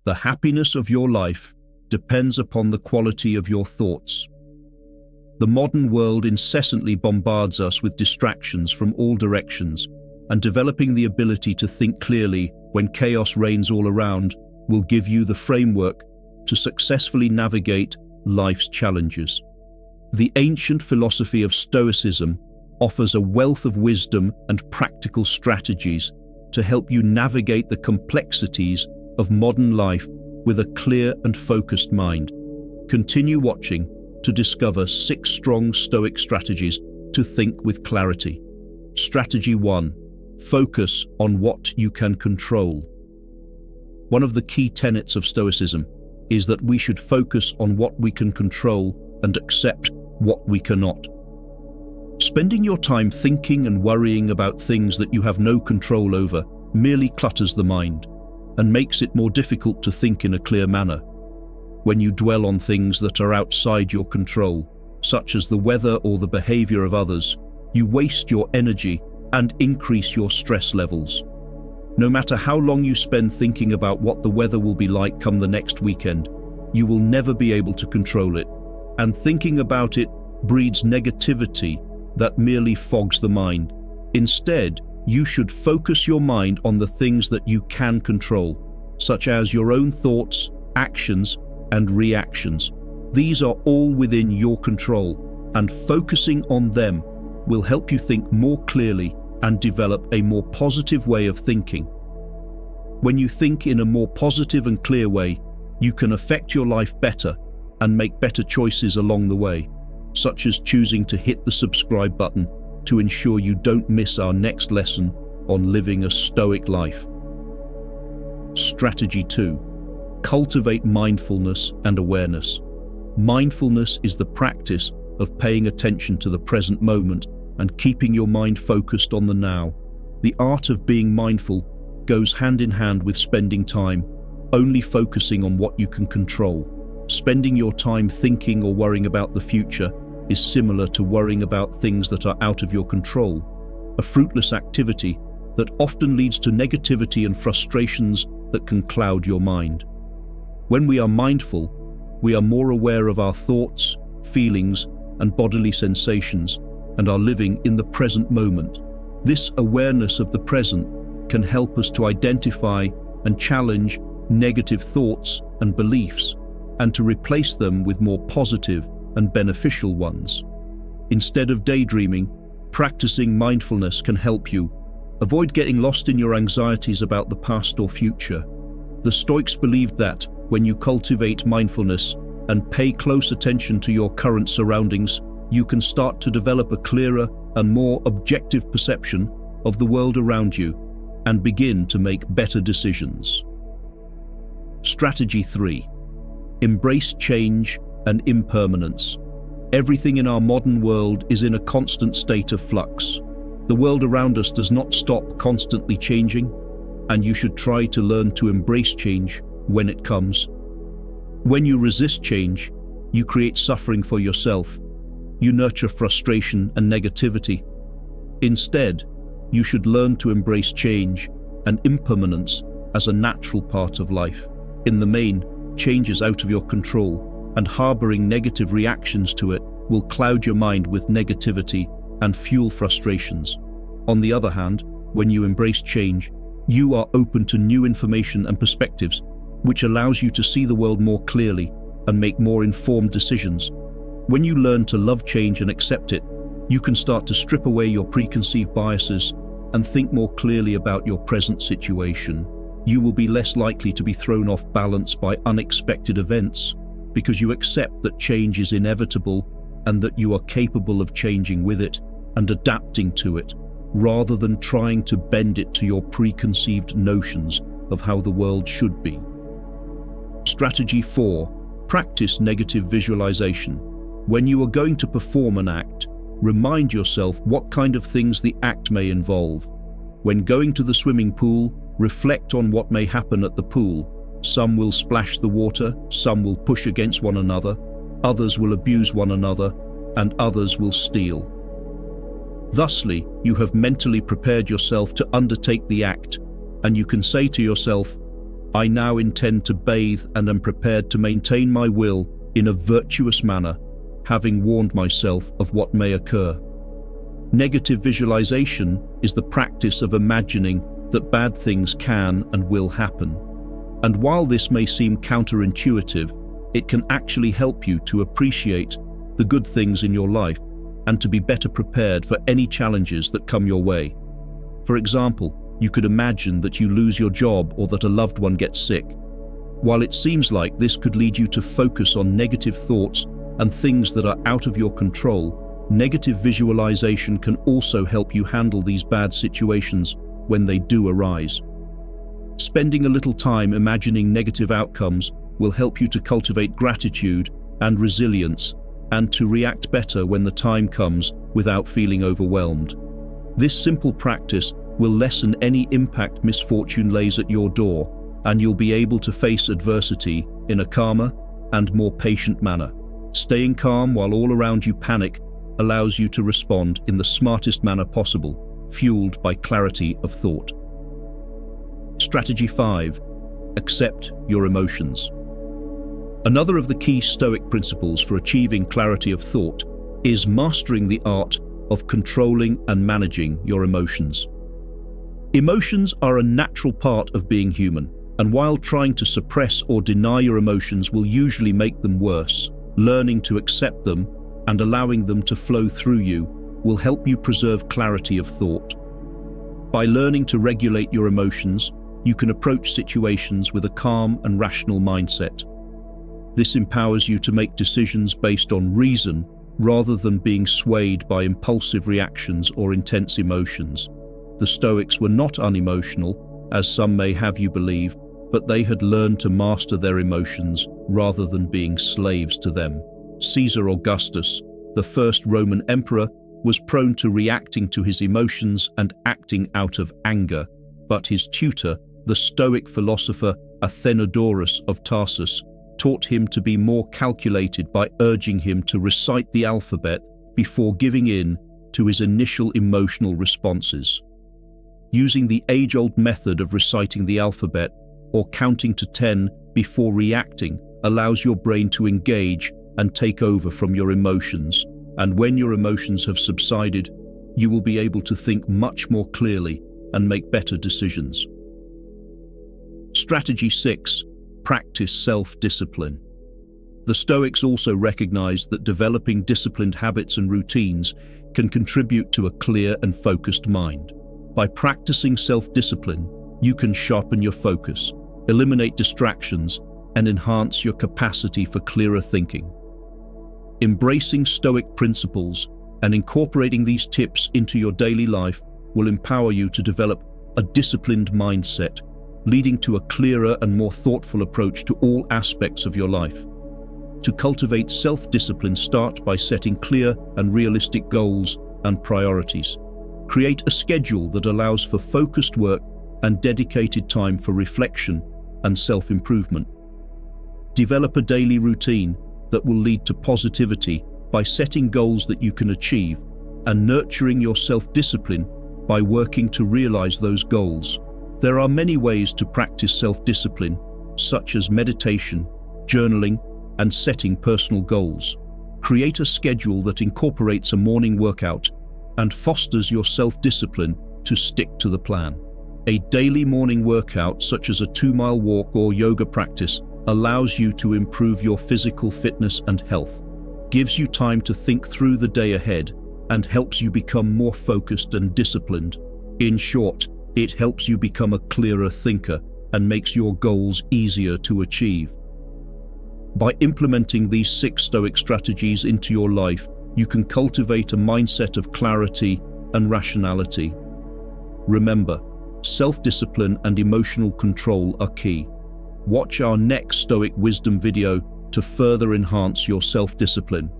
The happiness of your life depends upon the quality of your thoughts. The modern world incessantly bombards us with distractions from all directions, and developing the ability to think clearly when chaos reigns all around will give you the framework to successfully navigate life's challenges. The ancient philosophy of Stoicism offers a wealth of wisdom and practical strategies to help you navigate the complexities of modern life with a clear and focused mind. Continue watching to discover 6 strong Stoic strategies to think with clarity. Strategy 1. Focus on what you can control. One of the key tenets of Stoicism is that we should focus on what we can control and accept what we cannot. Spending your time thinking and worrying about things that you have no control over merely clutters the mind and makes it more difficult to think in a clear manner. When you dwell on things that are outside your control, such as the weather or the behavior of others, you waste your energy and increase your stress levels. No matter how long you spend thinking about what the weather will be like come the next weekend, you will never be able to control it, and thinking about it breeds negativity that merely fogs the mind. Instead, you should focus your mind on the things that you can control, such as your own thoughts, actions, and reactions. These are all within your control, and focusing on them will help you think more clearly and develop a more positive way of thinking. When you think in a more positive and clear way, you can affect your life better and make better choices along the way, such as choosing to hit the subscribe button to ensure you don't miss our next lesson on living a Stoic life. Strategy 2. Cultivate mindfulness and awareness. Mindfulness is the practice of paying attention to the present moment and keeping your mind focused on the now. The art of being mindful goes hand in hand with spending time only focusing on what you can control. Spending your time thinking or worrying about the future is similar to worrying about things that are out of your control, a fruitless activity that often leads to negativity and frustrations that can cloud your mind. When we are mindful, we are more aware of our thoughts, feelings, and bodily sensations, and are living in the present moment. This awareness of the present can help us to identify and challenge negative thoughts and beliefs, and to replace them with more positive and beneficial ones. Instead of daydreaming, practicing mindfulness can help you avoid getting lost in your anxieties about the past or future. The Stoics believed that when you cultivate mindfulness and pay close attention to your current surroundings, you can start to develop a clearer and more objective perception of the world around you and begin to make better decisions. Strategy 3. Embrace change and impermanence. Everything in our modern world is in a constant state of flux. The world around us does not stop constantly changing, and you should try to learn to embrace change when it comes. When you resist change, you create suffering for yourself. You nurture frustration and negativity. Instead, you should learn to embrace change and impermanence as a natural part of life. In the main, change is out of your control, and harboring negative reactions to it will cloud your mind with negativity and fuel frustrations. On the other hand, when you embrace change, you are open to new information and perspectives, which allows you to see the world more clearly and make more informed decisions. When you learn to love change and accept it, you can start to strip away your preconceived biases and think more clearly about your present situation. You will be less likely to be thrown off balance by unexpected events because you accept that change is inevitable and that you are capable of changing with it and adapting to it, rather than trying to bend it to your preconceived notions of how the world should be. Strategy 4. Practice negative visualization. When you are going to perform an act, remind yourself what kind of things the act may involve. When going to the swimming pool, reflect on what may happen at the pool. Some will splash the water, some will push against one another, others will abuse one another, and others will steal. Thusly, you have mentally prepared yourself to undertake the act, and you can say to yourself, I now intend to bathe and am prepared to maintain my will in a virtuous manner, having warned myself of what may occur. Negative visualization is the practice of imagining that bad things can and will happen. And while this may seem counterintuitive, it can actually help you to appreciate the good things in your life and to be better prepared for any challenges that come your way. For example, you could imagine that you lose your job or that a loved one gets sick. While it seems like this could lead you to focus on negative thoughts and things that are out of your control, negative visualization can also help you handle these bad situations when they do arise. Spending a little time imagining negative outcomes will help you to cultivate gratitude and resilience and to react better when the time comes without feeling overwhelmed. This simple practice will lessen any impact misfortune lays at your door, and you'll be able to face adversity in a calmer and more patient manner. Staying calm while all around you panic allows you to respond in the smartest manner possible, fueled by clarity of thought. Strategy 5. Accept your emotions. Another of the key Stoic principles for achieving clarity of thought is mastering the art of controlling and managing your emotions. Emotions are a natural part of being human, and while trying to suppress or deny your emotions will usually make them worse, learning to accept them and allowing them to flow through you will help you preserve clarity of thought. By learning to regulate your emotions, you can approach situations with a calm and rational mindset. This empowers you to make decisions based on reason rather than being swayed by impulsive reactions or intense emotions. The Stoics were not unemotional, as some may have you believe, but they had learned to master their emotions rather than being slaves to them. Caesar Augustus, the first Roman emperor, was prone to reacting to his emotions and acting out of anger, but his tutor, the Stoic philosopher Athenodorus of Tarsus, taught him to be more calculated by urging him to recite the alphabet before giving in to his initial emotional responses. Using the age-old method of reciting the alphabet or counting to 10 before reacting allows your brain to engage and take over from your emotions, and when your emotions have subsided, you will be able to think much more clearly and make better decisions. Strategy 6. Practice self-discipline. The Stoics also recognized that developing disciplined habits and routines can contribute to a clear and focused mind. By practicing self-discipline, you can sharpen your focus, eliminate distractions, and enhance your capacity for clearer thinking. Embracing Stoic principles and incorporating these tips into your daily life will empower you to develop a disciplined mindset, leading to a clearer and more thoughtful approach to all aspects of your life. To cultivate self-discipline, start by setting clear and realistic goals and priorities. Create a schedule that allows for focused work and dedicated time for reflection and self-improvement. Develop a daily routine that will lead to positivity by setting goals that you can achieve and nurturing your self-discipline by working to realize those goals. There are many ways to practice self-discipline, such as meditation, journaling, and setting personal goals. Create a schedule that incorporates a morning workout and fosters your self-discipline to stick to the plan. A daily morning workout, such as a 2-mile walk or yoga practice, allows you to improve your physical fitness and health, gives you time to think through the day ahead, and helps you become more focused and disciplined. In short, it helps you become a clearer thinker and makes your goals easier to achieve. By implementing these 6 Stoic strategies into your life, you can cultivate a mindset of clarity and rationality. Remember, self-discipline and emotional control are key. Watch our next Stoic wisdom video to further enhance your self-discipline.